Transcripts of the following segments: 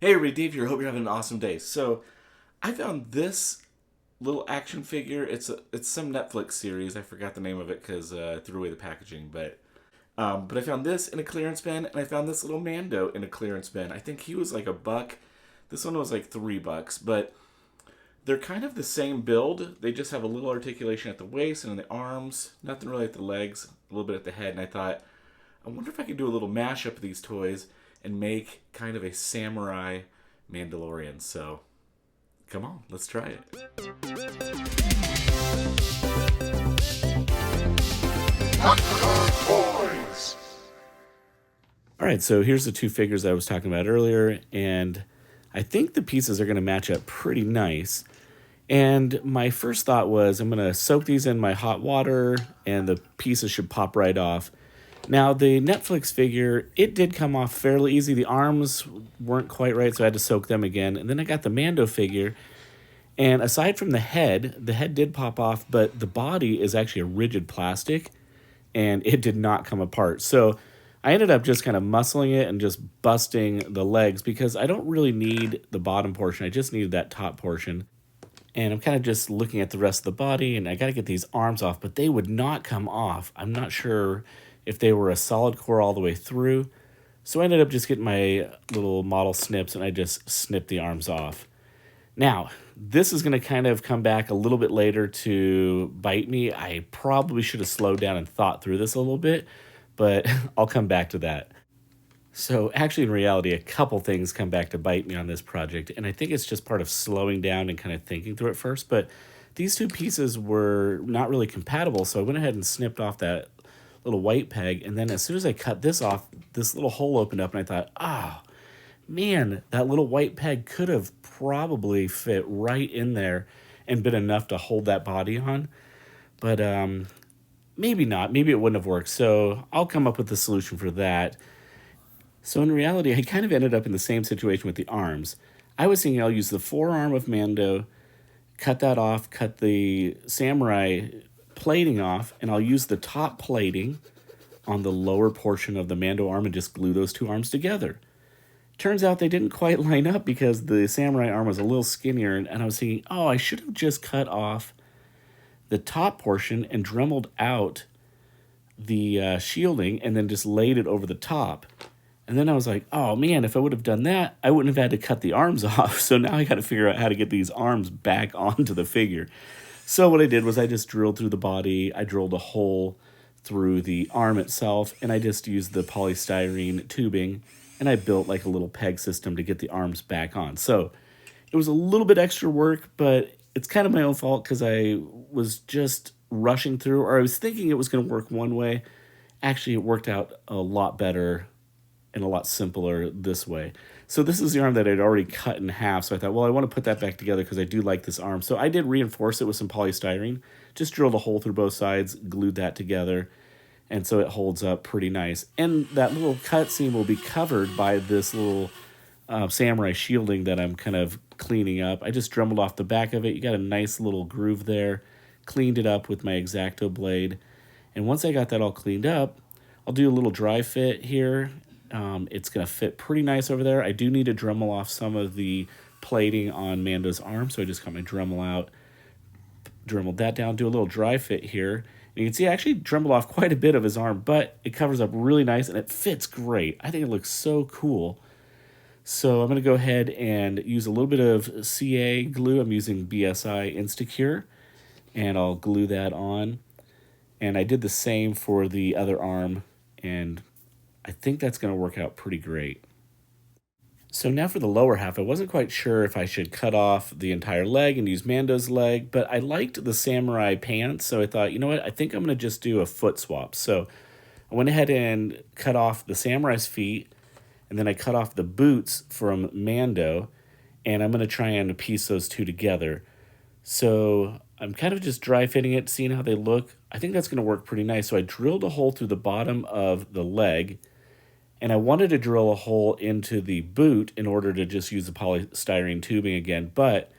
Hey, everybody, Dave here. Hope you're having an awesome day. So, I found this little action figure. It's some Netflix series. I forgot the name of it because I threw away the packaging. But I found this in a clearance bin, and I found this little Mando in a clearance bin. I think he was like $1. This one was like $3, but they're kind of the same build. They just have a little articulation at the waist and in the arms. Nothing really at the legs. A little bit at the head. And I thought, I wonder if I could do a little mashup of these toys and make kind of a samurai Mandalorian. So, come on, let's try it. All right, so here's the two figures I was talking about earlier, and I think the pieces are going to match up pretty nice. And my first thought was I'm going to soak these in my hot water, and the pieces should pop right off. Now, the Netflix figure, it did come off fairly easy. The arms weren't quite right, so I had to soak them again. And then I got the Mando figure, and aside from the head did pop off, but the body is actually a rigid plastic, and it did not come apart. So I ended up just kind of muscling it and just busting the legs because I don't really need the bottom portion. I just needed that top portion. And I'm kind of just looking at the rest of the body, and I got to get these arms off, but they would not come off. I'm not sure if they were a solid core all the way through. So I ended up just getting my little model snips, and I just snipped the arms off. Now, this is going to kind of come back a little bit later to bite me. I probably should have slowed down and thought through this a little bit, but I'll come back to that. So actually, in reality, a couple things come back to bite me on this project, and I think it's just part of slowing down and kind of thinking through it first. But these two pieces were not really compatible, so I went ahead and snipped off that little white peg, and then as soon as I cut this off, this little hole opened up, and I thought, man, that little white peg could have probably fit right in there and been enough to hold that body on. But maybe not. Maybe it wouldn't have worked. So I'll come up with a solution for that. So in reality, I kind of ended up in the same situation with the arms. I was thinking I'll use the forearm of Mando, cut that off, cut the samurai plating off, and I'll use the top plating on the lower portion of the Mando arm and just glue those two arms together. Turns out they didn't quite line up because the samurai arm was a little skinnier, and I was thinking, I should have just cut off the top portion and dremeled out the shielding and then just laid it over the top. And then I was like, oh man, if I would have done that, I wouldn't have had to cut the arms off. So now I got to figure out how to get these arms back onto the figure. So what I did was I just drilled through the body. I drilled a hole through the arm itself, and I just used the polystyrene tubing, and I built like a little peg system to get the arms back on. So it was a little bit extra work, but it's kind of my own fault because I was just rushing through, or I was thinking it was going to work one way. Actually, it worked out a lot better and a lot simpler this way. So this is the arm that I'd already cut in half. So I thought, well, I want to put that back together because I do like this arm. So I did reinforce it with some polystyrene, just drilled a hole through both sides, glued that together, and so it holds up pretty nice. And that little cut seam will be covered by this little samurai shielding that I'm kind of cleaning up. I just dremeled off the back of it. You got a nice little groove there. Cleaned it up with my X-Acto blade. And once I got that all cleaned up, I'll do a little dry fit here. It's going to fit pretty nice over there. I do need to Dremel off some of the plating on Mando's arm, so I just got my Dremel out, Dremeled that down, do a little dry fit here. And you can see I actually Dremeled off quite a bit of his arm, but it covers up really nice, and it fits great. I think it looks so cool. So I'm going to go ahead and use a little bit of CA glue. I'm using BSI Instacure, and I'll glue that on. And I did the same for the other arm, and I think that's going to work out pretty great. So now for the lower half, I wasn't quite sure if I should cut off the entire leg and use Mando's leg, but I liked the samurai pants, so I thought, you know what, I think I'm going to just do a foot swap. So I went ahead and cut off the samurai's feet, and then I cut off the boots from Mando, and I'm going to try and piece those two together. So I'm kind of just dry fitting it, seeing how they look. I think that's going to work pretty nice. So I drilled a hole through the bottom of the leg, and I wanted to drill a hole into the boot in order to just use the polystyrene tubing again, but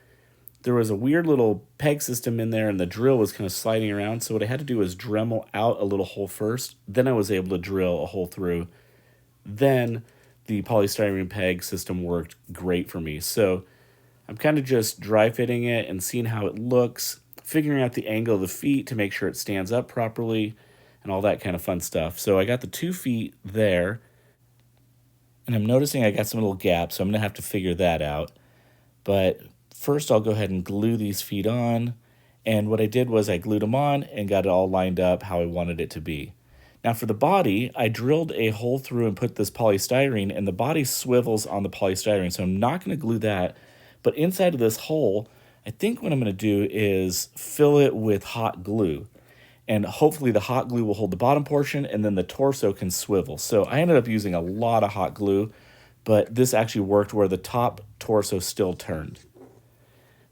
there was a weird little peg system in there, and the drill was kind of sliding around. So what I had to do was Dremel out a little hole first. Then I was able to drill a hole through. Then the polystyrene peg system worked great for me. So I'm kind of just dry fitting it and seeing how it looks, figuring out the angle of the feet to make sure it stands up properly, and all that kind of fun stuff. So I got the 2 feet there, and I'm noticing I got some little gaps, so I'm going to have to figure that out. But first I'll go ahead and glue these feet on. And what I did was I glued them on and got it all lined up how I wanted it to be. Now for the body, I drilled a hole through and put this polystyrene, and the body swivels on the polystyrene, so I'm not going to glue that. But inside of this hole, I think what I'm going to do is fill it with hot glue. And hopefully the hot glue will hold the bottom portion, and then the torso can swivel. So I ended up using a lot of hot glue, but this actually worked where the top torso still turned.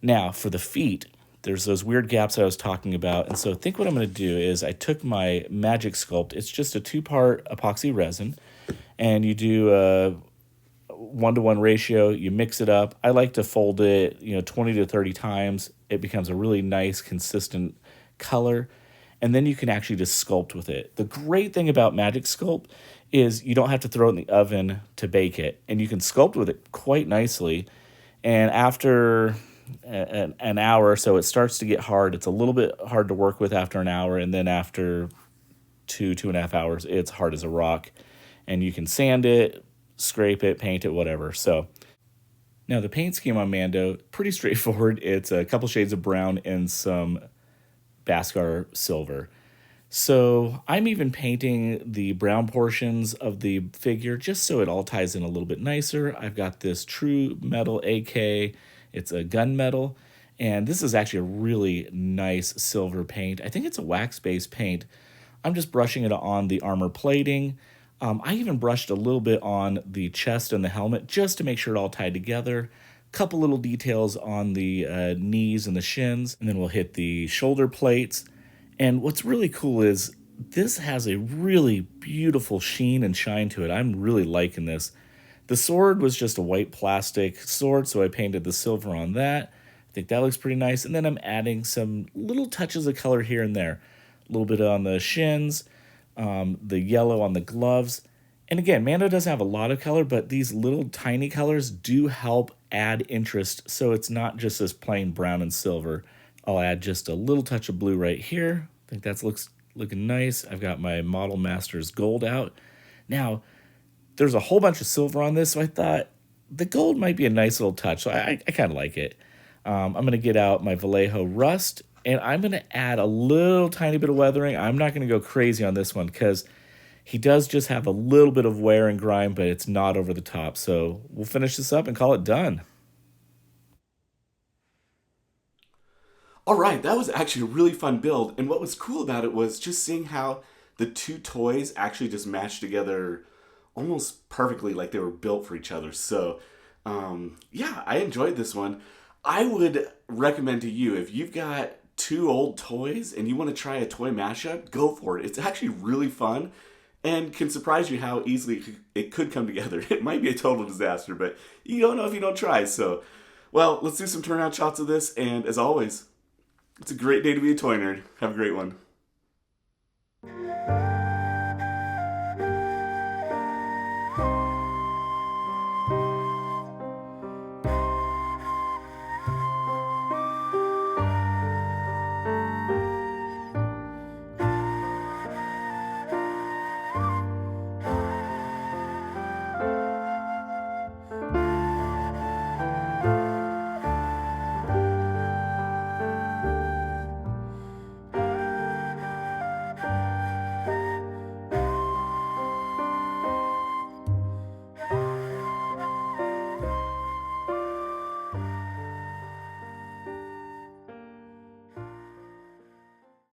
Now for the feet, there's those weird gaps I was talking about. And so I think what I'm going to do is I took my Magic Sculpt. It's just a 2-part epoxy resin, and you do a 1-to-1 ratio. You mix it up. I like to fold it, 20 to 30 times. It becomes a really nice, consistent color. And then you can actually just sculpt with it. The great thing about Magic Sculpt is you don't have to throw it in the oven to bake it, and you can sculpt with it quite nicely. And after an hour or so, it starts to get hard. It's a little bit hard to work with after an hour, and then after 2.5 hours, it's hard as a rock. And you can sand it, scrape it, paint it, whatever. So now the paint scheme on Mando, pretty straightforward. It's a couple shades of brown and some Bhaskar silver. So I'm even painting the brown portions of the figure just so it all ties in a little bit nicer. I've got this true metal AK. It's a gunmetal, and this is actually a really nice silver paint. I think it's a wax-based paint. I'm just brushing it on the armor plating. I even brushed a little bit on the chest and the helmet just to make sure it all tied together. Couple little details on the knees and the shins, and then we'll hit the shoulder plates. And what's really cool is this has a really beautiful sheen and shine to it. I'm really liking this. The sword was just a white plastic sword, so I painted the silver on that. I think that looks pretty nice. And then I'm adding some little touches of color here and there. A little bit on the shins, the yellow on the gloves. And again, Mando doesn't have a lot of color, but these little tiny colors do help add interest, so it's not just this plain brown and silver. I'll add just a little touch of blue right here. I think that's looking nice. I've got my Model Masters gold out. Now, there's a whole bunch of silver on this, so I thought the gold might be a nice little touch, so I kind of like it. I'm going to get out my Vallejo rust, and I'm going to add a little tiny bit of weathering. I'm not going to go crazy on this one because he does just have a little bit of wear and grime, but it's not over the top. So we'll finish this up and call it done. All right, that was actually a really fun build, and what was cool about it was just seeing how the two toys actually just matched together almost perfectly, like they were built for each other. So, yeah, I enjoyed this one. I would recommend to you, if you've got 2 old toys and you want to try a toy mashup, go for it. It's actually really fun and can surprise you how easily it could come together. It might be a total disaster, but you don't know if you don't try. So, well, let's do some turnout shots of this, and as always, it's a great day to be a toy nerd. Have a great one.